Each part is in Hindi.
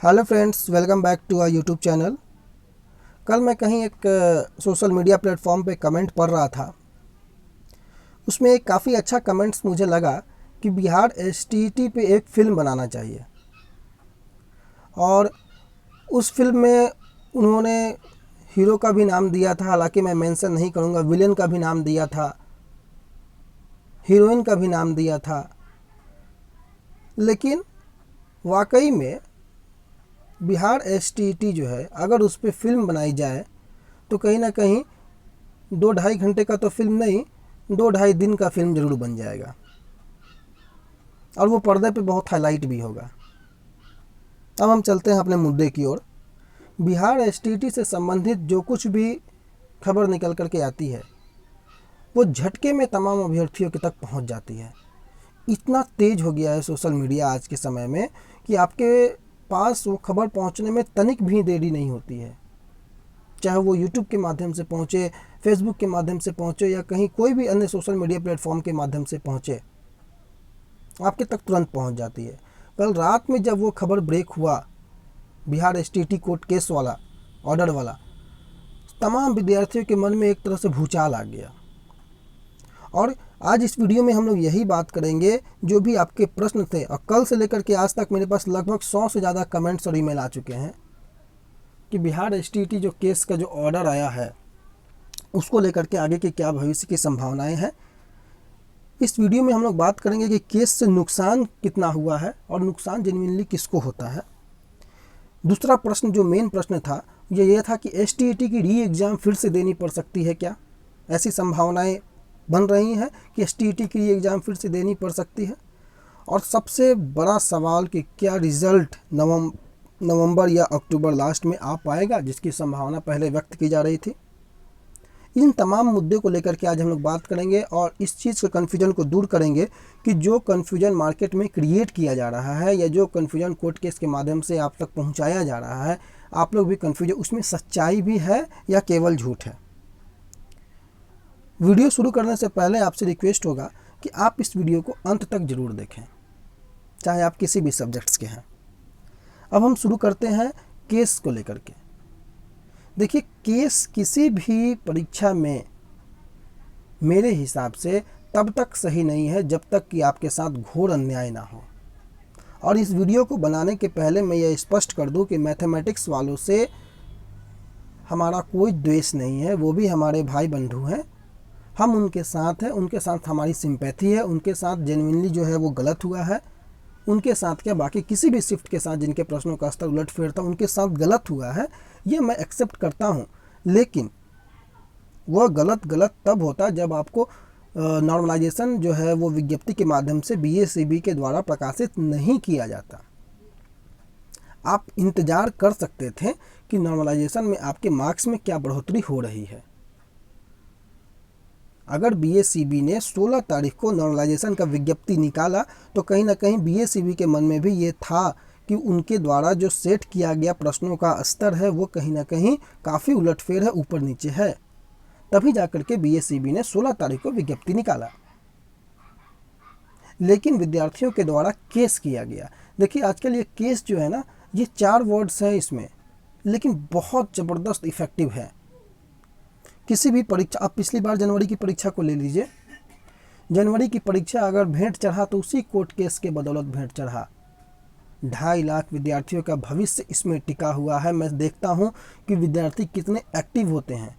Hello friends, welcome back to our YouTube channel. कल मैं कहीं एक सोशल मीडिया प्लेटफॉर्म पे कमेंट पढ़ रहा था। उसमें एक काफ़ी अच्छा कमेंट्स मुझे लगा कि बिहार एसटीईटी पे एक फ़िल्म बनाना चाहिए। और उस फिल्म में उन्होंने हीरो का भी नाम दिया था, हालांकि मैं मेंशन नहीं करूँगा। विलेन का भी नाम दिया था, हीरोइन का भी नाम दिया था। लेकिन वाकई में बिहार एसटीईटी जो है, अगर उस पर फिल्म बनाई जाए तो कहीं ना कहीं 2-2.5 घंटे का तो फिल्म नहीं, 2-2.5 दिन का फिल्म ज़रूर बन जाएगा और वो पर्दे पे बहुत हाईलाइट भी होगा। अब हम चलते हैं अपने मुद्दे की ओर। बिहार एसटीटी से संबंधित जो कुछ भी खबर निकल कर के आती है वो झटके में तमाम अभ्यर्थियों के तक पहुंच जाती है। इतना तेज हो गया है सोशल मीडिया आज के समय में कि आपके पास वो खबर पहुंचने में तनिक भी देरी नहीं होती है। चाहे वो यूट्यूब के माध्यम से पहुंचे, फेसबुक के माध्यम से पहुंचे या कहीं कोई भी अन्य सोशल मीडिया प्लेटफॉर्म के माध्यम से पहुंचे, आपके तक तुरंत पहुंच जाती है। कल रात में जब वो खबर ब्रेक हुआ, बिहार एसटीटी कोर्ट केस वाला, ऑर्डर वाला, तमाम विद्यार्थियों के मन में एक तरह से भूचाल आ गया। और आज इस वीडियो में हम लोग यही बात करेंगे। जो भी आपके प्रश्न थे, और कल से लेकर के आज तक मेरे पास लगभग 100 से ज़्यादा कमेंट्स और ईमेल आ चुके हैं कि बिहार एसटीटी जो केस का जो ऑर्डर आया है उसको लेकर के आगे के क्या भविष्य की संभावनाएं हैं। इस वीडियो में हम लोग बात करेंगे कि केस से नुकसान कितना हुआ है और नुकसान जेन्युइनली किसको होता है। दूसरा प्रश्न, जो मेन प्रश्न था, ये था कि एसटीईटी की री एग्ज़ाम फिर से देनी पड़ सकती है क्या। ऐसी संभावनाएं बन रही हैं कि एसटीईटी की री एग्ज़ाम फिर से देनी पड़ सकती है। और सबसे बड़ा सवाल कि क्या रिज़ल्ट नवंबर या अक्टूबर लास्ट में आ पाएगा, जिसकी संभावना पहले व्यक्त की जा रही थी। इन तमाम मुद्दे को लेकर के आज हम लोग बात करेंगे और इस चीज़ के कन्फ्यूजन को दूर करेंगे कि जो कन्फ्यूजन मार्केट में क्रिएट किया जा रहा है या जो कन्फ्यूजन कोर्ट केस के माध्यम से आप तक पहुंचाया जा रहा है, आप लोग भी कन्फ्यूजन, उसमें सच्चाई भी है या केवल झूठ है। वीडियो शुरू करने से पहले आपसे रिक्वेस्ट होगा कि आप इस वीडियो को अंत तक ज़रूर देखें, चाहे आप किसी भी सब्जेक्ट्स के हैं। अब हम शुरू करते हैं केस को लेकर के। देखिए, केस किसी भी परीक्षा में मेरे हिसाब से तब तक सही नहीं है जब तक कि आपके साथ घोर अन्याय ना हो। और इस वीडियो को बनाने के पहले मैं ये स्पष्ट कर दूं कि मैथमेटिक्स वालों से हमारा कोई द्वेष नहीं है, वो भी हमारे भाई बंधु हैं। हम उनके साथ हैं, उनके साथ हमारी सिंपैथी है, उनके साथ जेन्युइनली जो है वो गलत हुआ है। उनके साथ क्या, बाकी किसी भी शिफ्ट के साथ जिनके प्रश्नों का स्तर उलट फेर था, उनके साथ गलत हुआ है, ये मैं एक्सेप्ट करता हूँ। लेकिन वह गलत तब होता जब आपको नॉर्मलाइजेशन जो है वो विज्ञप्ति के माध्यम से बीएसीबी के द्वारा प्रकाशित नहीं किया जाता। आप इंतज़ार कर सकते थे कि नॉर्मलाइजेशन में आपके मार्क्स में क्या बढ़ोतरी हो रही है। अगर बीएसीबी ने 16 तारीख को नॉर्मलाइजेशन का विज्ञप्ति निकाला तो कहीं ना कहीं बीएसीबी के मन में भी ये था कि उनके द्वारा जो सेट किया गया प्रश्नों का स्तर है वो कहीं ना कहीं काफ़ी उलटफेर है, ऊपर नीचे है। तभी जाकर के बीएसीबी ने 16 तारीख को विज्ञप्ति निकाला। लेकिन विद्यार्थियों के द्वारा केस किया गया। देखिए, आजकल ये केस जो है ना, ये 4 वर्ड्स हैं इसमें, लेकिन बहुत ज़बरदस्त इफ़ेक्टिव है। किसी भी परीक्षा, आप पिछली बार जनवरी की परीक्षा को ले लीजिए। जनवरी की परीक्षा अगर भेंट चढ़ा तो उसी कोर्ट केस के बदौलत भेंट चढ़ा। 2.5 लाख विद्यार्थियों का भविष्य इसमें टिका हुआ है। मैं देखता हूँ कि विद्यार्थी कितने एक्टिव होते हैं,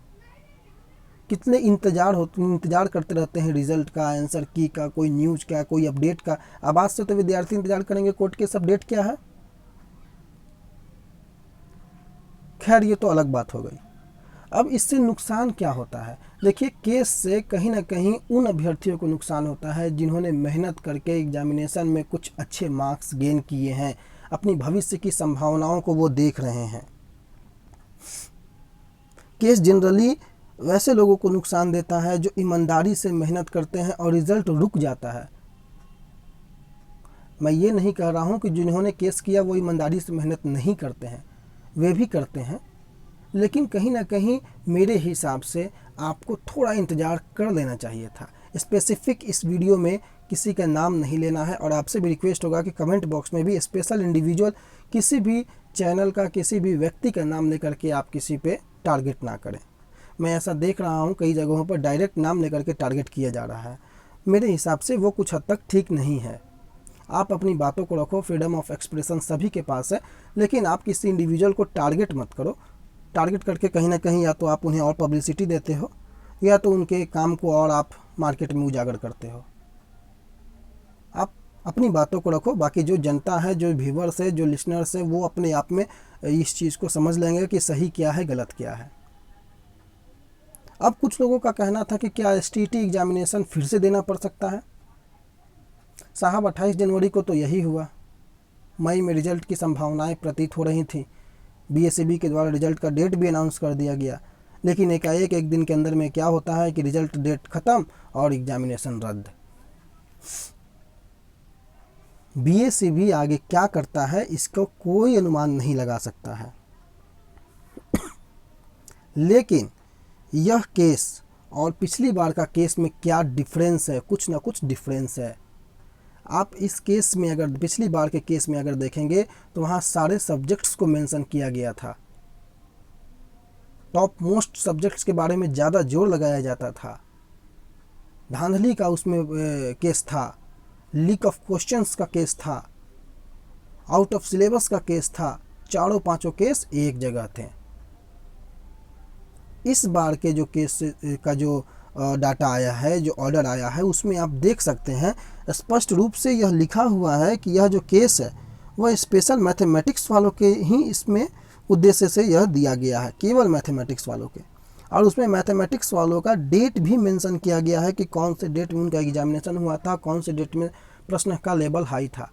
कितने इंतजार करते रहते हैं रिजल्ट का, आंसर की का, कोई न्यूज़ का, कोई अपडेट का। अब आज से तो विद्यार्थी इंतजार करेंगे कोर्ट केस अपडेट क्या है। खैर, ये तो अलग बात हो गई। अब इससे नुकसान क्या होता है। देखिए, केस से कहीं ना कहीं उन अभ्यर्थियों को नुकसान होता है जिन्होंने मेहनत करके एग्जामिनेशन में कुछ अच्छे मार्क्स गेन किए हैं, अपनी भविष्य की संभावनाओं को वो देख रहे हैं। केस जनरली वैसे लोगों को नुकसान देता है जो ईमानदारी से मेहनत करते हैं और रिजल्ट रुक जाता है। मैं ये नहीं कह रहा हूँ कि जिन्होंने केस किया वो ईमानदारी से मेहनत नहीं करते हैं, वे भी करते हैं। लेकिन कहीं ना कहीं मेरे हिसाब से आपको थोड़ा इंतज़ार कर लेना चाहिए था। स्पेसिफिक इस वीडियो में किसी का नाम नहीं लेना है और आपसे भी रिक्वेस्ट होगा कि कमेंट बॉक्स में भी स्पेशल इंडिविजुअल किसी भी चैनल का, किसी भी व्यक्ति का नाम लेकर के आप किसी पे टारगेट ना करें। मैं ऐसा देख रहा हूँ कई जगहों पर डायरेक्ट नाम लेकर के टारगेट किया जा रहा है। मेरे हिसाब से वो कुछ हद तक ठीक नहीं है। आप अपनी बातों को रखो, फ्रीडम ऑफ एक्सप्रेशन सभी के पास है, लेकिन आप किसी इंडिविजुअल को टारगेट मत करो। टारगेट करके कहीं ना कहीं या तो आप उन्हें और पब्लिसिटी देते हो या तो उनके काम को और आप मार्केट में उजागर करते हो। आप अपनी बातों को रखो, बाकी जो जनता है, जो व्यूवर्स है, जो लिसनर्स है, वो अपने आप में इस चीज़ को समझ लेंगे कि सही क्या है, गलत क्या है। अब कुछ लोगों का कहना था कि क्या एसटीईटी एग्जामिनेशन फिर से देना पड़ सकता है। साहब 28 जनवरी को तो यही हुआ। मई में रिजल्ट की संभावनाएं प्रतीत हो रही थी। बीएसईबी के द्वारा रिजल्ट का डेट भी अनाउंस कर दिया गया, लेकिन एकाएक एक दिन के अंदर में क्या होता है कि रिजल्ट डेट ख़त्म और एग्जामिनेशन रद्द। बीएसईबी आगे क्या करता है इसको कोई अनुमान नहीं लगा सकता है। लेकिन यह केस और पिछली बार का केस में क्या डिफरेंस है, कुछ ना कुछ डिफरेंस है। आप इस केस में अगर पिछली बार के केस में अगर देखेंगे तो वहाँ सारे सब्जेक्ट्स को मेंशन किया गया था। टॉप मोस्ट सब्जेक्ट्स के बारे में ज़्यादा जोर लगाया जाता था। धांधली का उसमें केस था, लीक ऑफ क्वेश्चंस का केस था, आउट ऑफ सिलेबस का केस था। चारों पांचों केस एक जगह थे। इस बार के जो केस का जो डाटा आया है, जो ऑर्डर आया है, उसमें आप देख सकते हैं स्पष्ट रूप से यह लिखा हुआ है कि यह जो केस है वह स्पेशल मैथमेटिक्स वालों के ही इसमें उद्देश्य से यह दिया गया है, केवल मैथमेटिक्स वालों के। और उसमें मैथमेटिक्स वालों का डेट भी मेंशन किया गया है कि कौन से डेट में उनका एग्जामिनेशन हुआ था, कौन से डेट में प्रश्न का लेवल हाई था।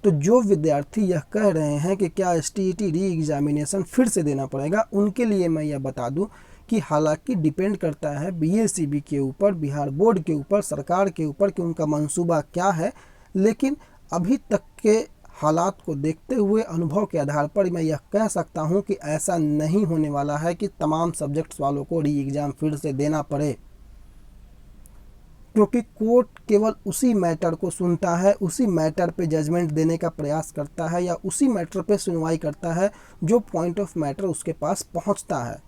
तो जो विद्यार्थी यह कह रहे हैं कि क्या एसटीईटी री एग्जामिनेशन फिर से देना पड़ेगा, उनके लिए मैं यह बता दूं कि हालांकि डिपेंड करता है बीएसईबी के ऊपर, बिहार बोर्ड के ऊपर, सरकार के ऊपर कि उनका मंसूबा क्या है। लेकिन अभी तक के हालात को देखते हुए, अनुभव के आधार पर मैं यह कह सकता हूं कि ऐसा नहीं होने वाला है कि तमाम सब्जेक्ट्स वालों को री एग्ज़ाम फिर से देना पड़े, क्योंकि कोर्ट केवल उसी मैटर को सुनता है, उसी मैटर पे जजमेंट देने का प्रयास करता है या उसी मैटर पे सुनवाई करता है जो पॉइंट ऑफ मैटर उसके पास पहुंचता है।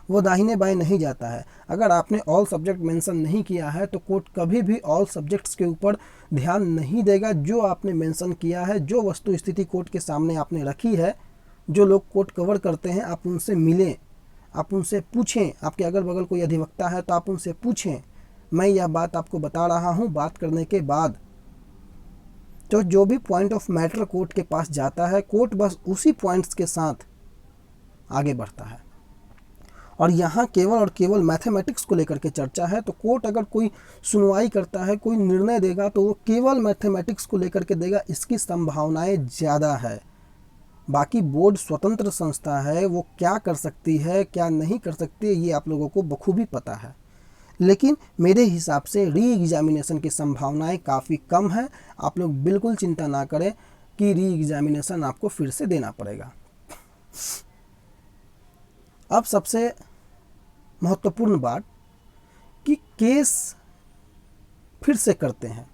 वो दाहिने बाएं नहीं जाता है। अगर आपने ऑल सब्जेक्ट मेंशन नहीं किया है तो कोर्ट कभी भी ऑल सब्जेक्ट्स के ऊपर ध्यान नहीं देगा। जो आपने मेंशन किया है, जो वस्तु स्थिति कोर्ट के सामने आपने रखी है, जो लोग कोर्ट कवर करते हैं, आप उनसे मिलें, आप उनसे पूछें। आपके अगल बगल कोई अधिवक्ता है तो आप उनसे पूछें। मैं यह बात आपको बता रहा हूँ बात करने के बाद। तो जो भी पॉइंट ऑफ मैटर कोर्ट के पास जाता है, कोर्ट बस उसी पॉइंट्स के साथ आगे बढ़ता है। और यहाँ केवल और केवल मैथमेटिक्स को लेकर के चर्चा है। तो कोर्ट अगर कोई सुनवाई करता है, कोई निर्णय देगा, तो वो केवल मैथमेटिक्स को लेकर के देगा, इसकी संभावनाएं ज़्यादा है। बाकी बोर्ड स्वतंत्र संस्था है, वो क्या कर सकती है, क्या नहीं कर सकती है, ये आप लोगों को बखूबी पता है। लेकिन मेरे हिसाब से री एग्जामिनेशन की संभावनाएं काफ़ी कम है। आप लोग बिल्कुल चिंता ना करें कि री एग्जामिनेशन आपको फिर से देना पड़ेगा। अब सबसे महत्वपूर्ण बात कि केस फिर से करते हैं।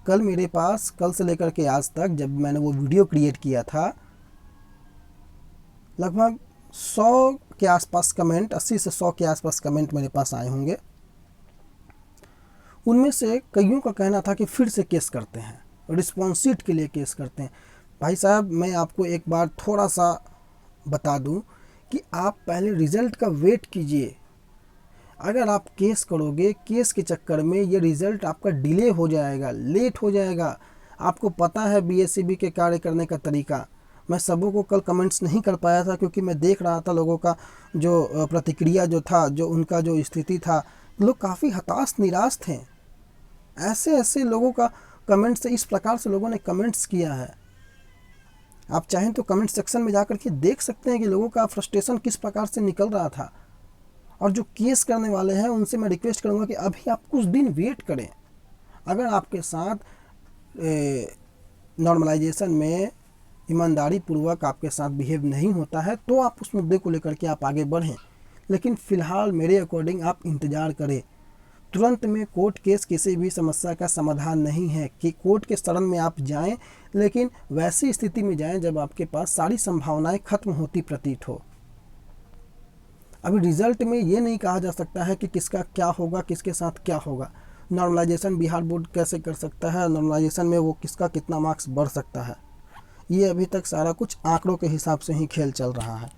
कल मेरे पास, कल से लेकर के आज तक जब मैंने वो वीडियो क्रिएट किया था, लगभग 100 के आसपास कमेंट, 80 से 100 के आसपास कमेंट मेरे पास आए होंगे। उनमें से कईयों का कहना था कि फिर से केस करते हैं, रिस्पॉन्स शीट के लिए केस करते हैं। भाई साहब, मैं आपको एक बार थोड़ा सा बता दूं कि आप पहले रिज़ल्ट का वेट कीजिए। अगर आप केस करोगे, केस के चक्कर में ये रिज़ल्ट आपका डिले हो जाएगा, लेट हो जाएगा। आपको पता है बीएसईबी के कार्य करने का तरीका। मैं सबों को कल कमेंट्स नहीं कर पाया था क्योंकि मैं देख रहा था लोगों का जो प्रतिक्रिया जो था, जो उनका जो स्थिति था, लोग काफ़ी हताश निराश थे। ऐसे ऐसे लोगों का कमेंट्स, इस प्रकार से लोगों ने कमेंट्स किया है। आप चाहें तो कमेंट सेक्शन में जाकर के देख सकते हैं कि लोगों का फ्रस्ट्रेशन किस प्रकार से निकल रहा था। और जो केस करने वाले हैं उनसे मैं रिक्वेस्ट करूंगा कि अभी आप कुछ दिन वेट करें। अगर आपके साथ नॉर्मलाइजेशन में ईमानदारी पूर्वक आपके साथ बिहेव नहीं होता है तो आप उस मुद्दे को लेकर के आप आगे बढ़ें। लेकिन फ़िलहाल मेरे अकॉर्डिंग आप इंतज़ार करें। तुरंत में कोर्ट केस किसी भी समस्या का समाधान नहीं है कि कोर्ट के शरण में आप जाएं, लेकिन वैसी स्थिति में जाएं जब आपके पास सारी संभावनाएं खत्म होती प्रतीत हो। अभी रिजल्ट में ये नहीं कहा जा सकता है कि किसका क्या होगा, किसके साथ क्या होगा। नॉर्मलाइजेशन बिहार बोर्ड कैसे कर सकता है, नॉर्मलाइजेशन में वो किसका कितना मार्क्स बढ़ सकता है, ये अभी तक सारा कुछ आंकड़ों के हिसाब से ही खेल चल रहा है।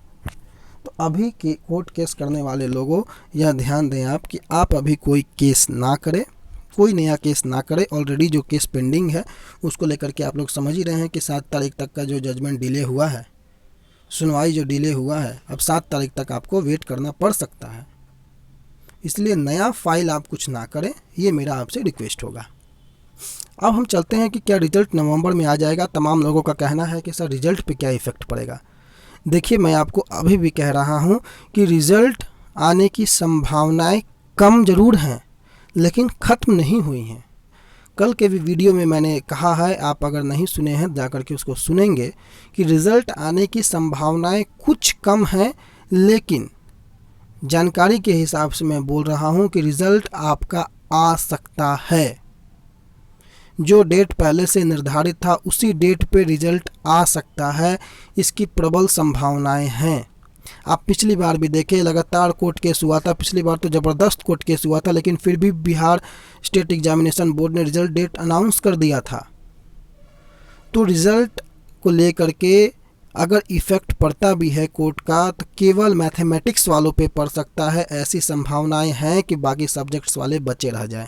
तो अभी के कोर्ट केस करने वाले लोगों यह ध्यान दें आप कि आप अभी कोई केस ना करें, कोई नया केस ना करें। ऑलरेडी जो केस पेंडिंग है उसको लेकर के आप लोग समझ ही रहे हैं कि 7 तारीख तक का जो जजमेंट डिले हुआ है, सुनवाई जो डिले हुआ है, अब 7 तारीख तक आपको वेट करना पड़ सकता है। इसलिए नया फाइल आप कुछ ना करें, ये मेरा आपसे रिक्वेस्ट होगा। अब हम चलते हैं कि क्या रिजल्ट नवंबर में आ जाएगा। तमाम लोगों का कहना है कि सर रिजल्ट पे क्या इफ़ेक्ट पड़ेगा। देखिए, मैं आपको अभी भी कह रहा हूँ कि रिज़ल्ट आने की संभावनाएं कम ज़रूर हैं, लेकिन ख़त्म नहीं हुई हैं। कल के भी वीडियो में मैंने कहा है, आप अगर नहीं सुने हैं जाकर के उसको सुनेंगे, कि रिज़ल्ट आने की संभावनाएं कुछ कम हैं, लेकिन जानकारी के हिसाब से मैं बोल रहा हूँ कि रिज़ल्ट आपका आ सकता है। जो डेट पहले से निर्धारित था उसी डेट पे रिजल्ट आ सकता है, इसकी प्रबल संभावनाएं हैं। आप पिछली बार भी देखें, लगातार कोर्ट केस हुआ था। पिछली बार तो ज़बरदस्त कोर्ट केस हुआ था, लेकिन फिर भी बिहार स्टेट एग्जामिनेशन बोर्ड ने रिजल्ट डेट अनाउंस कर दिया था। तो रिज़ल्ट को लेकर के अगर इफ़ेक्ट पड़ता भी है कोर्ट का, तो केवल मैथमेटिक्स वालों पे पड़ सकता है। ऐसी संभावनाएं हैं कि बाकी सब्जेक्ट्स वाले बचे रह जाएं।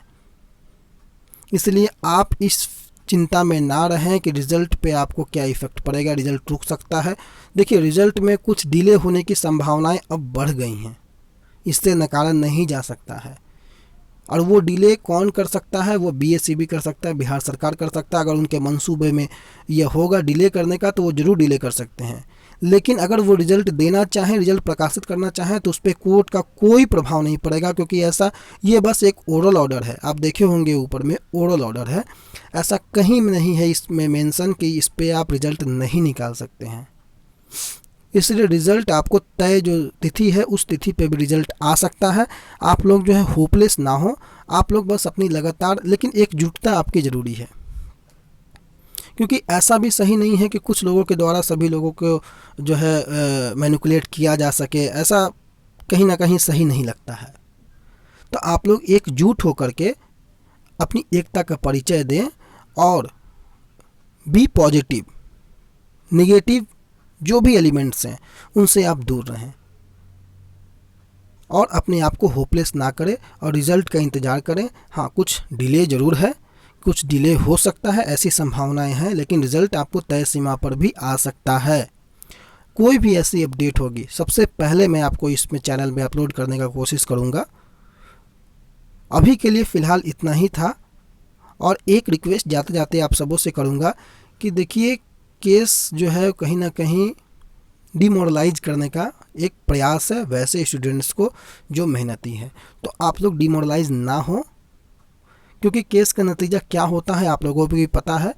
इसलिए आप इस चिंता में ना रहें कि रिज़ल्ट पे आपको क्या इफ़ेक्ट पड़ेगा, रिज़ल्ट रुक सकता है। देखिए, रिज़ल्ट में कुछ डिले होने की संभावनाएं अब बढ़ गई हैं, इससे नकारा नहीं जा सकता है। और वो डिले कौन कर सकता है? वो बीएसईबी कर सकता है, बिहार सरकार कर सकता है। अगर उनके मंसूबे में यह होगा डिले करने का, तो वो ज़रूर डिले कर सकते हैं। लेकिन अगर वो रिज़ल्ट देना चाहें, रिज़ल्ट प्रकाशित करना चाहें, तो उस पर कोर्ट का कोई प्रभाव नहीं पड़ेगा, क्योंकि ऐसा ये बस एक ओरल ऑर्डर है। आप देखे होंगे ऊपर में ओरल ऑर्डर है, ऐसा कहीं नहीं है इसमें मेंशन कि इस पर आप रिज़ल्ट नहीं निकाल सकते हैं। इसलिए रिज़ल्ट आपको तय जो तिथि है उस तिथि पे भी रिज़ल्ट आ सकता है। आप लोग जो है होपलेस ना हो, आप लोग बस अपनी लगातार, लेकिन एकजुटता आपकी ज़रूरी है, क्योंकि ऐसा भी सही नहीं है कि कुछ लोगों के द्वारा सभी लोगों को जो है मैनिपुलेट किया जा सके। ऐसा कहीं ना कहीं सही नहीं लगता है। तो आप लोग एकजुट होकर के अपनी एकता का परिचय दें और बी पॉजिटिव, नेगेटिव जो भी एलिमेंट्स हैं उनसे आप दूर रहें और अपने आप को होपलेस ना करें और रिज़ल्ट का इंतज़ार करें। हाँ, कुछ डिले ज़रूर है, कुछ डिले हो सकता है, ऐसी संभावनाएं हैं, लेकिन रिज़ल्ट आपको तय सीमा पर भी आ सकता है। कोई भी ऐसी अपडेट होगी सबसे पहले मैं आपको इसमें चैनल में अपलोड करने का कोशिश करूँगा। अभी के लिए फ़िलहाल इतना ही था। और एक रिक्वेस्ट जाते जाते आप सबों से करूँगा कि देखिए, केस जो है कहीं ना कहीं डिमोरलाइज करने का एक प्रयास है वैसे स्टूडेंट्स को जो मेहनती हैं। तो आप लोग डिमोरलाइज ना हो, क्योंकि केस का नतीजा क्या होता है आप लोगों को भी पता है।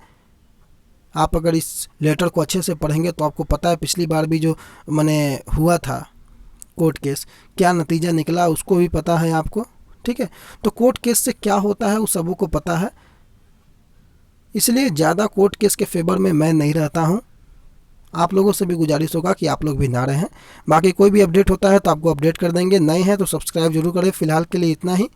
आप अगर इस लेटर को अच्छे से पढ़ेंगे तो आपको पता है पिछली बार भी जो मैंने हुआ था कोर्ट केस, क्या नतीजा निकला उसको भी पता है आपको। ठीक है, तो कोर्ट केस से क्या होता है वो सबों को पता है। इसलिए ज़्यादा कोर्ट केस के फेवर में मैं नहीं रहता हूँ। आप लोगों से भी गुजारिश होगा कि आप लोग भी ना रहें। बाकी कोई भी अपडेट होता है तो आपको अपडेट कर देंगे। नए हैं तो सब्सक्राइब जरूर करें। फ़िलहाल के लिए इतना ही।